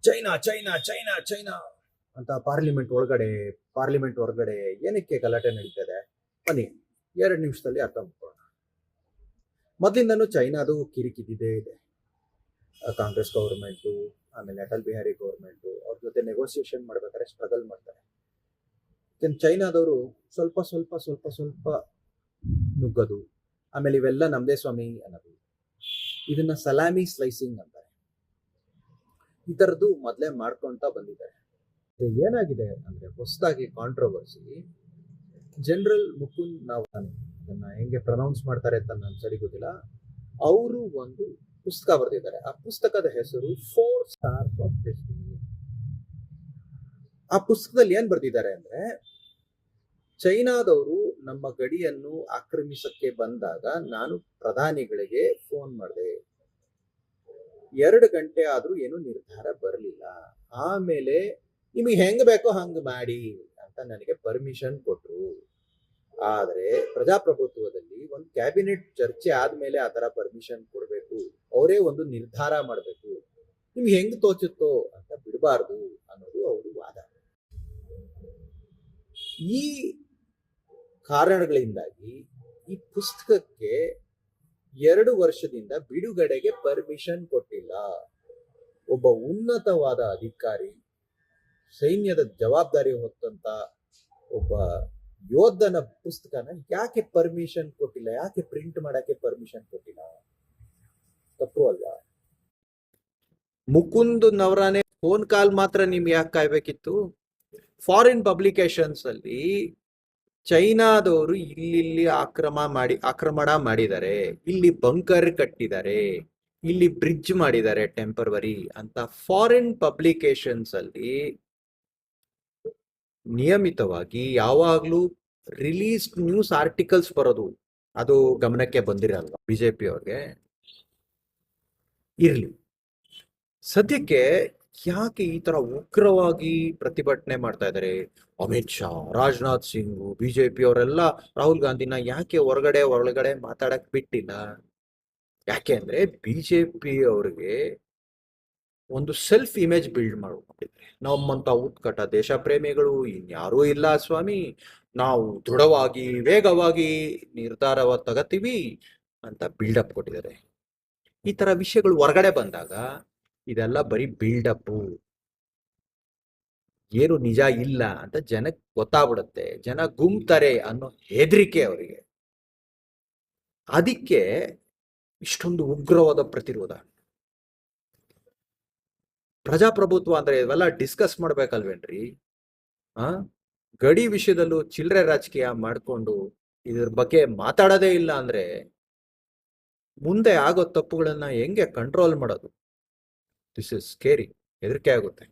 China China China China ಅಂತ parliament ಹೊರಗಡೆ ಏನಕ್ಕೆ ಗಲಾಟೆ ನಡೀತದೆ? ಬನ್ನಿ 2 ನಿಮಿಷದಲ್ಲಿ ಅರ್ಥ ಮಾಡ್ಕೊಳ್ಳೋಣ. ಮೊದಲಿಂದನೂ ಚೈನಾದು ಕಿರಿಕಿದ್ದೇ ಇದೆ. ಕಾಂಗ್ರೆಸ್ ಗೌರ್ಮೆಂಟು, ಆಮೇಲೆ ಅಟಲ್ ಬಿಹಾರಿ ಗೌರ್ಮೆಂಟು ಅವ್ರ ಜೊತೆ ನೆಗೋಸಿಯೇಷನ್ ಮಾಡ್ಬೇಕಾದ್ರೆ ಸ್ಟ್ರಗಲ್ ಮಾಡ್ತಾರೆ. ಚೈನಾದವರು ಸ್ವಲ್ಪ ಸ್ವಲ್ಪ ಸ್ವಲ್ಪ ಸ್ವಲ್ಪ ನುಗ್ಗದು, ಆಮೇಲೆ ಇವೆಲ್ಲ ನಮ್ದೇ ಸ್ವಾಮಿ ಅನ್ನೋದು, ಇದನ್ನ ಸಲಾಮಿ ಸ್ಲೈಸಿಂಗ್ ಅಂತಾರೆ. ಈ ಥರದ್ದು ಮೊದಲೇ ಮಾಡ್ಕೊಳ್ತಾ ಬಂದಿದ್ದಾರೆ. ಏನಾಗಿದೆ ಅಂದ್ರೆ ಹೊಸದಾಗಿ ಕಾಂಟ್ರವರ್ಸಿ, ಜನರಲ್ ಮುಕುಂದ್ ನವರಾನೆ, ಅದನ್ನ ಹೆಂಗೆ ಪ್ರನೌನ್ಸ್ ಮಾಡ್ತಾರೆ ಅಂತ ನನಗೆ ಸರಿ ಗೊತ್ತಿಲ್ಲ, ಅವರು ಒಂದು ಪುಸ್ತಕ ಬರೆದಿದ್ದಾರೆ. ಆ ಪುಸ್ತಕದ ಹೆಸರು 4 Stars of Destiny. ಆ ಪುಸ್ತಕದಲ್ಲಿ ಏನ್ ಬರ್ದಿದ್ದಾರೆ ಅಂದ್ರೆ, ಚೈನಾದವರು ನಮ್ಮ ಗಡಿಯನ್ನು ಆಕ್ರಮಿಸಕ್ಕೆ ಬಂದಾಗ ನಾನು ಪ್ರಧಾನಿಗಳಿಗೆ ಫೋನ್ ಮಾಡಿದೆ. 2 ಗಂಟೆ ಆದ್ರೂ ಏನು ನಿರ್ಧಾರ ಬರಲಿಲ್ಲ. ಆಮೇಲೆ ನಿಮಗೆ ಹೆಂಗ್ ಬೇಕೋ ಹಂಗ್ ಮಾಡಿ ಅಂತ ನನಗೆ ಪರ್ಮಿಷನ್ ಕೊಟ್ರು. ಆದ್ರೆ ಪ್ರಜಾಪ್ರಭುತ್ವದಲ್ಲಿ ಒಂದು ಕ್ಯಾಬಿನೆಟ್ ಚರ್ಚೆ ಆದ್ಮೇಲೆ ಆ ತರ ಪರ್ಮಿಷನ್ ಕೊಡ್ಬೇಕು, ಅವರೇ ಒಂದು ನಿರ್ಧಾರ ಮಾಡ್ಬೇಕು, ನಿಮ್ಗೆ ಹೆಂಗ್ ತೋಚುತ್ತೋ ಅಂತ ಬಿಡಬಾರ್ದು ಅನ್ನೋದು ಅವರು ವಾದ. ಈ ಕಾರಣಗಳಿಂದಾಗಿ ಈ ಪುಸ್ತಕಕ್ಕೆ 2 ವರ್ಷದಿಂದ ಬಿಡುಗಡೆಗೆ ಪರ್ಮಿಷನ್ ಕೊಟ್ಟಿಲ್ಲ. ಒಬ್ಬ ಉನ್ನತವಾದ ಅಧಿಕಾರಿ, ಸೈನ್ಯದ ಜವಾಬ್ದಾರಿ ಹೊತ್ತಂತ ಒಬ್ಬ ಯೋಧನ ಪುಸ್ತಕನ ಯಾಕೆ ಪರ್ಮಿಷನ್ ಕೊಟ್ಟಿಲ್ಲ? ಯಾಕೆ ಪ್ರಿಂಟ್ ಮಾಡಕ್ಕೆ ಪರ್ಮಿಷನ್ ಕೊಟ್ಟಿಲ್ಲ? ತಪ್ಪು ಅಲ್ವಾ? ಮುಕುಂದ್ ನವರಾನೆ ಫೋನ್ ಕಾಲ್ ಮಾತ್ರ ನಿಮ್ಗೆ ಯಾಕೆ ಕಾಯ್ಬೇಕಿತ್ತು? ಫಾರಿನ್ ಪಬ್ಲಿಕೇಶನ್ಸ್ ಅಲ್ಲಿ ಚೈನಾದವರು ಇಲ್ಲಿ ಆಕ್ರಮಣ ಮಾಡಿದ್ದಾರೆ, ಇಲ್ಲಿ ಬಂಕರ್ ಕಟ್ಟಿದ್ದಾರೆ, ಇಲ್ಲಿ ಬ್ರಿಡ್ಜ್ ಮಾಡಿದ್ದಾರೆ ಟೆಂಪರವರಿ ಅಂತ ಫಾರಿನ್ ಪಬ್ಲಿಕೇಶನ್ಸ್ ಅಲ್ಲಿ ನಿಯಮಿತವಾಗಿ ಯಾವಾಗ್ಲೂ ರಿಲೀಸ್ ನ್ಯೂಸ್ ಆರ್ಟಿಕಲ್ಸ್ ಬರೋದು, ಅದು ಗಮನಕ್ಕೆ ಬಂದಿರಲ್ವಾ ಬಿಜೆಪಿ ಅವ್ರಿಗೆ? ಇರ್ಲಿ, ಸದ್ಯಕ್ಕೆ ಯಾಕೆ ಈ ತರ ಉಗ್ರವಾಗಿ ಪ್ರತಿಭಟನೆ ಮಾಡ್ತಾ ಇದ್ದಾರೆ? ಅಮಿತ್ ಶಾ, ರಾಜನಾಥ್ ಸಿಂಗ್, ಬಿಜೆಪಿ ಅವರೆಲ್ಲ ರಾಹುಲ್ ಗಾಂಧಿನ ಯಾಕೆ ಒಳಗಡೆ ಮಾತಾಡಕ್ ಬಿಟ್ಟಿಲ್ಲ? ಯಾಕೆ ಅಂದ್ರೆ ಬಿಜೆಪಿ ಅವ್ರಿಗೆ ಒಂದು ಸೆಲ್ಫ್ ಇಮೇಜ್ ಬಿಲ್ಡ್ ಮಾಡ್ಕೊಂಡಿದ್ರೆ, ನಮ್ಮಂತ ಉತ್ಕಟ ದೇಶ ಪ್ರೇಮಿಗಳು ಇನ್ಯಾರೂ ಇಲ್ಲ ಸ್ವಾಮಿ, ನಾವು ದೃಢವಾಗಿ ವೇಗವಾಗಿ ನಿರ್ಧಾರವ ತಗತೀವಿ ಅಂತ ಬಿಲ್ಡಪ್ ಕೊಟ್ಟಿದ್ದಾರೆ. ಈ ತರ ವಿಷಯಗಳು ಹೊರಗಡೆ ಬಂದಾಗ ಇದೆಲ್ಲ ಬರೀ ಬಿಲ್ಡಪ್, ಏನು ನಿಜ ಇಲ್ಲ ಅಂತ ಜನಕ್ಕೆ ಗೊತ್ತಾಗ್ಬಿಡುತ್ತೆ, ಜನ ಗುಮ್ತಾರೆ ಅನ್ನೋ ಹೆದರಿಕೆ ಅವರಿಗೆ. ಅದಕ್ಕೆ ಇಷ್ಟೊಂದು ಉಗ್ರವಾದ ಪ್ರತಿರೋಧ. ಪ್ರಜಾಪ್ರಭುತ್ವ ಅಂದ್ರೆ ಇವೆಲ್ಲ ಡಿಸ್ಕಸ್ ಮಾಡ್ಬೇಕಲ್ವೇನ್ರಿ? ಗಡಿ ವಿಷಯದಲ್ಲೂ ಚಿಲ್ಲರೆ ರಾಜಕೀಯ ಮಾಡ್ಕೊಂಡು ಇದ್ರ ಬಗ್ಗೆ ಮಾತಾಡೋದೇ ಇಲ್ಲ ಅಂದ್ರೆ ಮುಂದೆ ಆಗೋ ತಪ್ಪುಗಳನ್ನ ಹೆಂಗೆ ಕಂಟ್ರೋಲ್ ಮಾಡೋದು? This is scary. ಹೆದರಿಕೆ ಆಗುತ್ತೆ.